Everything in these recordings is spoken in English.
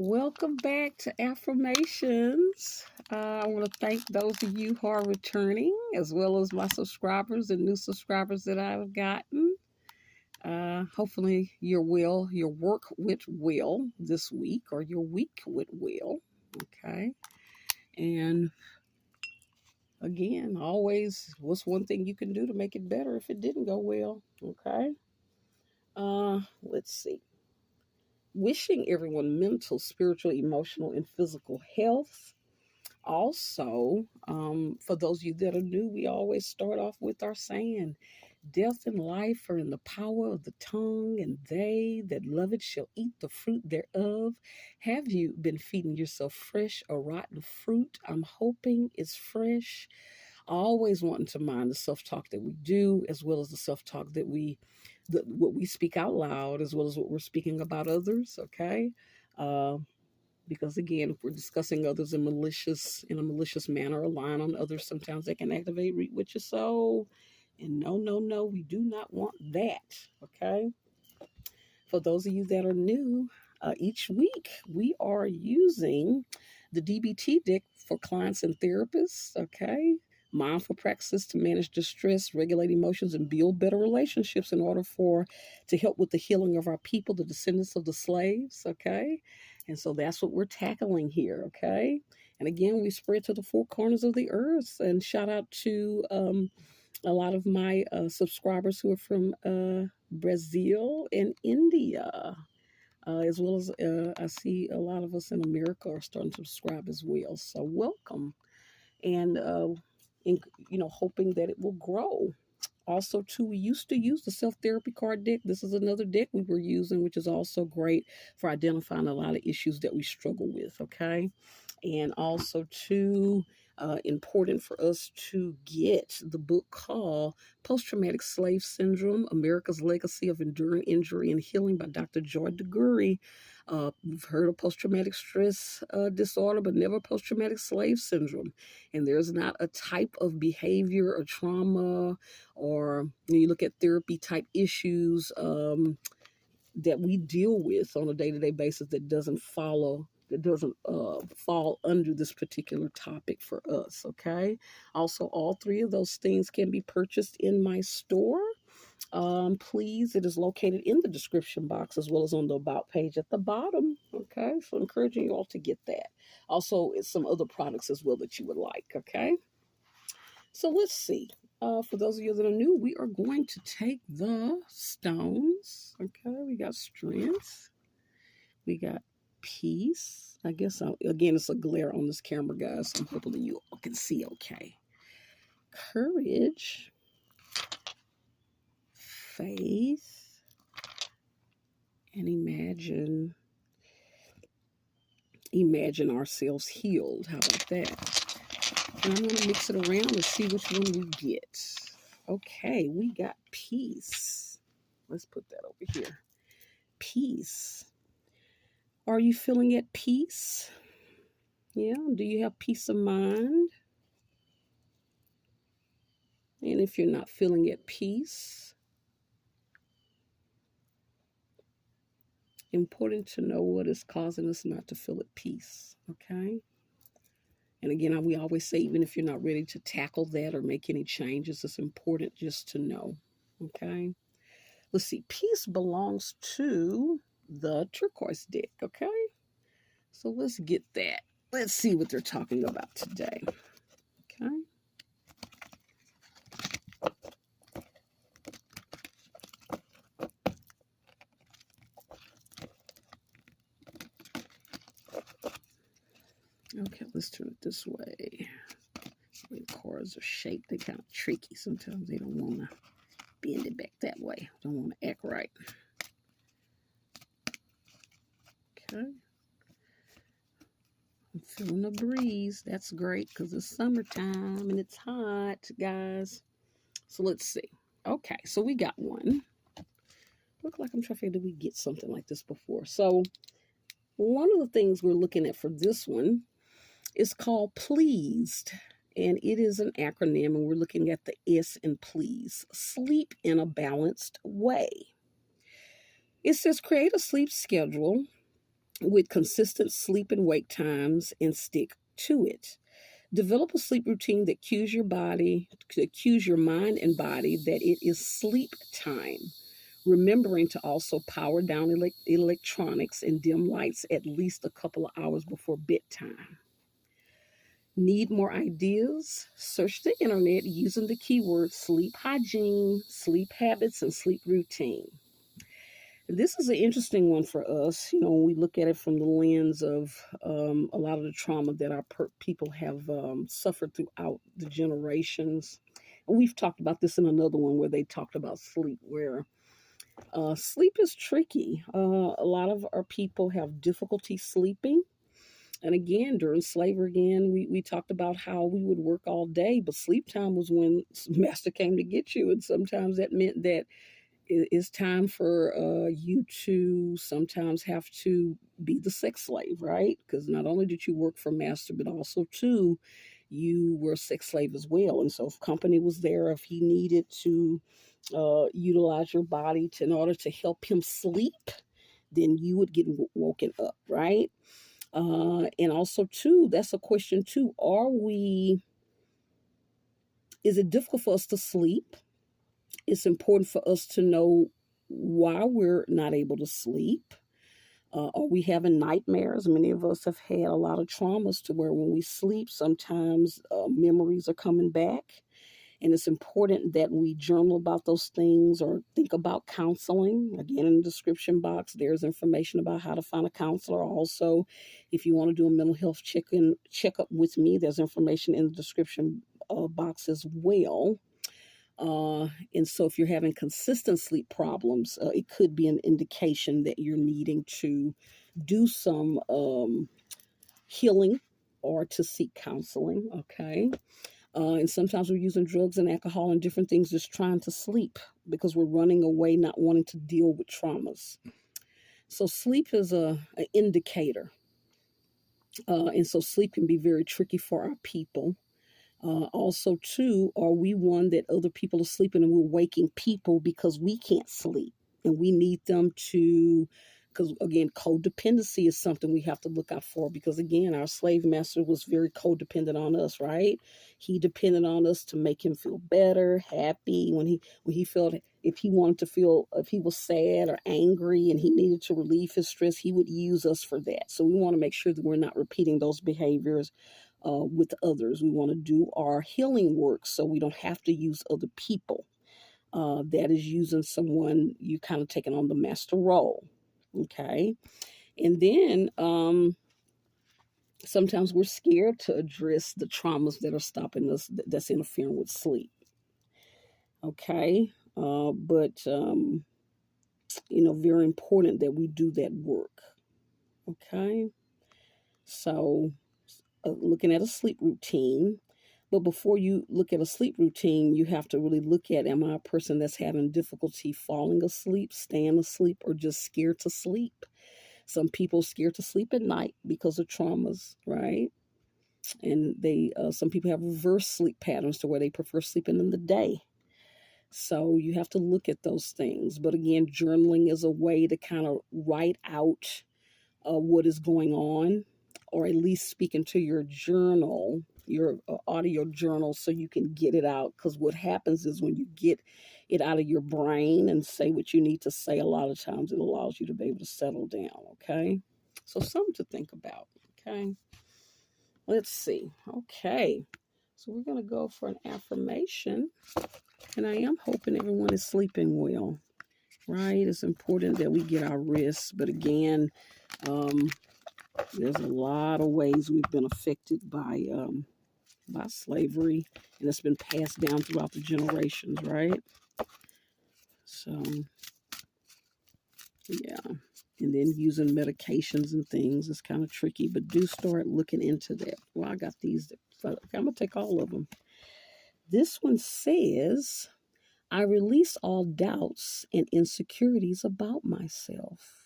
Welcome back to Affirmations. I want to thank those of you who are returning, as well as my subscribers and new subscribers that I've gotten. Hopefully, your work went well this week, or your week went well. Okay. And again, always, what's one thing you can do to make it better if it didn't go well? Okay. Let's see. Wishing everyone mental, spiritual, emotional, and physical health. Also, for those of you that are new, we always start off with our saying, death and life are in the power of the tongue, and they that love it shall eat the fruit thereof. Have you been feeding yourself fresh or rotten fruit? I'm hoping it's fresh. Always wanting to mind the self-talk that we do, as well as the self-talk that what we speak out loud, as well as what we're speaking about others. Okay. Uh, because again, if we're discussing others in a malicious manner, or lying on others, sometimes they can activate reap what you sow. And no, no, no, we do not want that. Okay. For those of you that are new, each week we are using the DBT deck for clients and therapists. Okay. Mindful practices to manage distress, regulate emotions, and build better relationships in order to help with the healing of our people, the descendants of the slaves. Okay. And so that's what we're tackling here. Okay. And again, we spread to the four corners of the earth. And shout out to a lot of my subscribers who are from Brazil and India, as well as I see a lot of us in America are starting to subscribe as well. So welcome, and in, hoping that it will grow. Also, too, we used to use the self therapy card deck. This is another deck we were using, which is also great for identifying a lot of issues that we struggle with. Okay, and also too important for us to get the book called Post-Traumatic Slave Syndrome, America's Legacy of Enduring Injury and Healing by Dr. Joy DeGury. We've heard of post-traumatic stress disorder, but never post-traumatic slave syndrome. And there's not a type of behavior or trauma, or you look at therapy type issues that we deal with on a day-to-day basis that doesn't fall under this particular topic for us. Okay. Also, all three of those things can be purchased in my store. Please, it is located in the description box as well as on the about page at the bottom. Okay, so encouraging you all to get that. Also, it's some other products as well that you would like. Okay, so let's see. For those of you that are new, we are going to take the stones. Okay, we got strength, we got peace. I guess again, it's a glare on this camera, guys. So I'm hoping that you all can see okay. Courage, faith, and imagine ourselves healed. How about that? And I'm going to mix it around and see which one we get. Okay, we got peace. Let's put that over here. Peace. Are you feeling at peace? Yeah, do you have peace of mind? And if you're not feeling at peace, important to know what is causing us not to feel at peace. Okay. And again, we always say, even if you're not ready to tackle that or make any changes, it's important just to know. Okay. Let's see. Peace belongs to the turquoise deck. Okay. So let's get that. Let's see what they're talking about today. Okay. Okay, let's turn it this way. The way the cards are shaped, they're kind of tricky. Sometimes they don't want to bend it back that way. Don't want to act right. Okay. I'm feeling a breeze. That's great because it's summertime and it's hot, guys. So let's see. Okay, so we got one. Look like I'm trying to figure, did we get something like this before? So one of the things we're looking at for this one is called pleased. And it is an acronym, and we're looking at the S in please. Sleep in a balanced way. It says create a sleep schedule with consistent sleep and wake times and stick to it. Develop a sleep routine that cues your mind and body that it is sleep time. Remembering to also power down electronics and dim lights at least a couple of hours before bedtime. Need more ideas? Search the internet using the keywords sleep hygiene, sleep habits, and sleep routine. This is an interesting one for us, when we look at it from the lens of a lot of the trauma that our people have suffered throughout the generations. And we've talked about this in another one where they talked about sleep, where sleep is tricky. A lot of our people have difficulty sleeping. And again, during slavery, we talked about how we would work all day, but sleep time was when master came to get you. And sometimes that meant that it's time for you to sometimes have to be the sex slave, right? Because not only did you work for master, but also too, you were a sex slave as well. And so if company was there, if he needed to utilize your body in order to help him sleep, then you would get woken up, right? And also too, that's a question too. Is it difficult for us to sleep? It's important for us to know why we're not able to sleep. Are we having nightmares? Many of us have had a lot of traumas to where when we sleep, sometimes memories are coming back. And it's important that we journal about those things or think about counseling. Again, in the description box, there's information about how to find a counselor. Also, if you want to do a mental health checkup with me, there's information in the description box as well. And so if you're having consistent sleep problems, it could be an indication that you're needing to do some healing or to seek counseling, okay? And sometimes we're using drugs and alcohol and different things just trying to sleep because we're running away, not wanting to deal with traumas. So sleep is an indicator. And so sleep can be very tricky for our people. Also, too, are we one that other people are sleeping and we're waking people because we can't sleep and we need them to, because again, codependency is something we have to look out for because again, our slave master was very codependent on us, right? He depended on us to make him feel better, happy when he felt if he wanted to feel if he was sad or angry and he needed to relieve his stress, he would use us for that. So we want to make sure that we're not repeating those behaviors with others. We want to do our healing work so we don't have to use other people. That is using someone, you kind of taking on the master role. Okay. And then sometimes we're scared to address the traumas that are stopping us, that's interfering with sleep. Okay. But very important that we do that work. Okay. So, looking at a sleep routine. But before you look at a sleep routine, you have to really look at, am I a person that's having difficulty falling asleep, staying asleep, or just scared to sleep? Some people scared to sleep at night because of traumas, right? And some people have reverse sleep patterns to where they prefer sleeping in the day. So you have to look at those things. But again, journaling is a way to kind of write out what is going on, or at least speak into your journal, your audio journal, so you can get it out. Because what happens is when you get it out of your brain and say what you need to say, a lot of times it allows you to be able to settle down, okay? So something to think about, okay? Let's see. Okay. So we're going to go for an affirmation. And I am hoping everyone is sleeping well, right? It's important that we get our rest. But again, there's a lot of ways we've been affected by slavery, and it's been passed down throughout the generations, right? So, yeah. And then using medications and things is kind of tricky, but do start looking into that. Well, I got these. I'm going to take all of them. This one says, I release all doubts and insecurities about myself.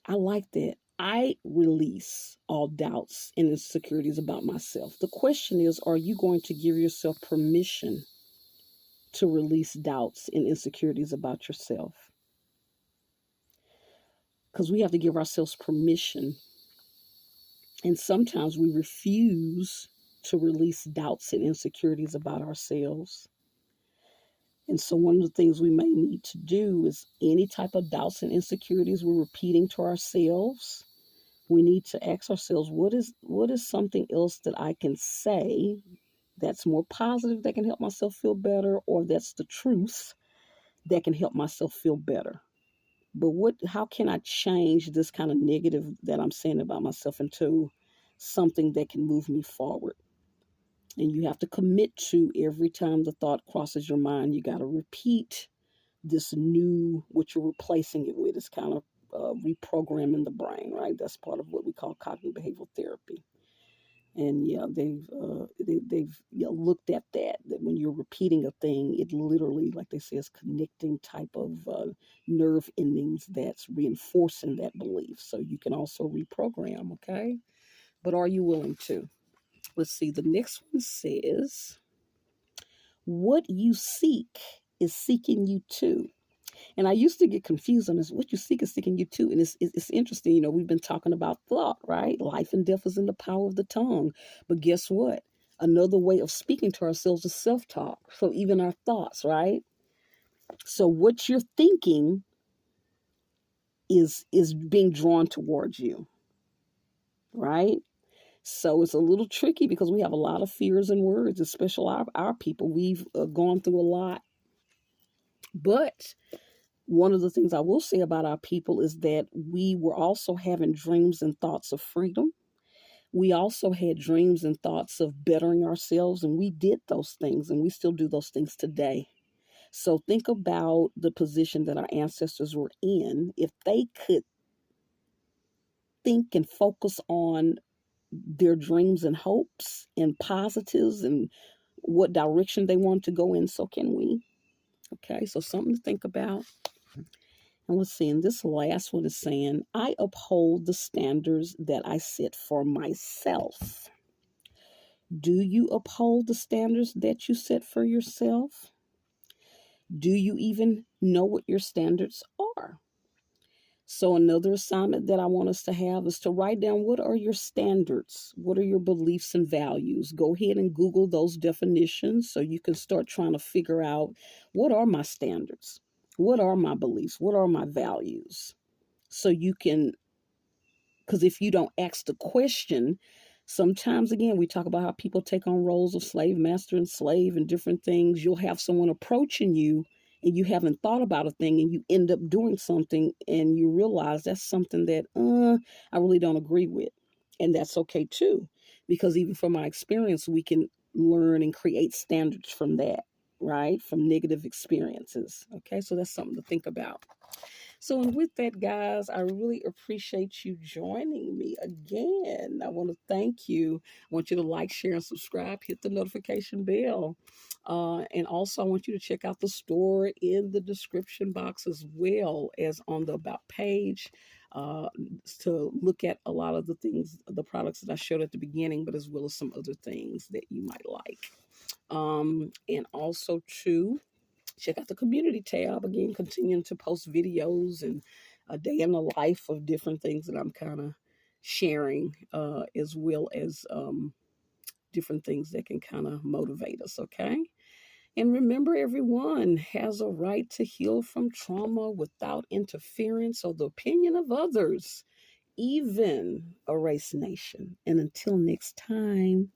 I like that. I release all doubts and insecurities about myself. The question is, are you going to give yourself permission to release doubts and insecurities about yourself? because we have to give ourselves permission. And sometimes we refuse to release doubts and insecurities about ourselves. And so, one of the things we may need to do is any type of doubts and insecurities we're repeating to ourselves, we need to ask ourselves, what is something else that I can say that's more positive that can help myself feel better, or that's the truth that can help myself feel better. But how can I change this kind of negative that I'm saying about myself into something that can move me forward? And you have to commit to every time the thought crosses your mind, you got to repeat this new, what you're replacing it with. Is kind of reprogramming the brain, right? That's part of what we call cognitive behavioral therapy. And yeah, they've looked at that when you're repeating a thing, it literally, like they say, is connecting type of nerve endings that's reinforcing that belief. So you can also reprogram, okay? But are you willing to? Let's see. The next one says, what you seek is seeking you too. And I used to get confused on this. What you seek is seeking you too. And it's interesting. We've been talking about thought, right? Life and death is in the power of the tongue. But guess what? Another way of speaking to ourselves is self-talk. So even our thoughts, right? So what you're thinking is being drawn towards you, right? So it's a little tricky because we have a lot of fears and words, especially our people. We've gone through a lot. But one of the things I will say about our people is that we were also having dreams and thoughts of freedom. We also had dreams and thoughts of bettering ourselves, and we did those things, and we still do those things today. So think about the position that our ancestors were in. If they could think and focus on their dreams and hopes and positives and what direction they want to go in, so can we. Okay, so something to think about. And let's see, and this last one is saying, I uphold the standards that I set for myself. Do you uphold the standards that you set for yourself? Do you even know what your standards are? So another assignment that I want us to have is to write down, what are your standards? What are your beliefs and values? Go ahead and Google those definitions so you can start trying to figure out, what are my standards? What are my beliefs? What are my values? So you can, because if you don't ask the question, sometimes, again, we talk about how people take on roles of slave, master, and slave and different things. You'll have someone approaching you and you haven't thought about a thing, and you end up doing something and you realize that's something that I really don't agree with. And that's okay too, because even from my experience, we can learn and create standards from that, right? From negative experiences. Okay, so that's something to think about. So, and with that, guys, I really appreciate you joining me again. I want to thank you. I want you to like, share, and subscribe. Hit the notification bell. And also, I want you to check out the store in the description box, as well as on the About page, uh, to look at a lot of the things, the products that I showed at the beginning, but as well as some other things that you might like. And also, too, check out the community tab. Again, continuing to post videos and a day in the life of different things that I'm kind of sharing, as well as different things that can kind of motivate us. Okay. And remember, everyone has a right to heal from trauma without interference or the opinion of others, even a race nation. And until next time.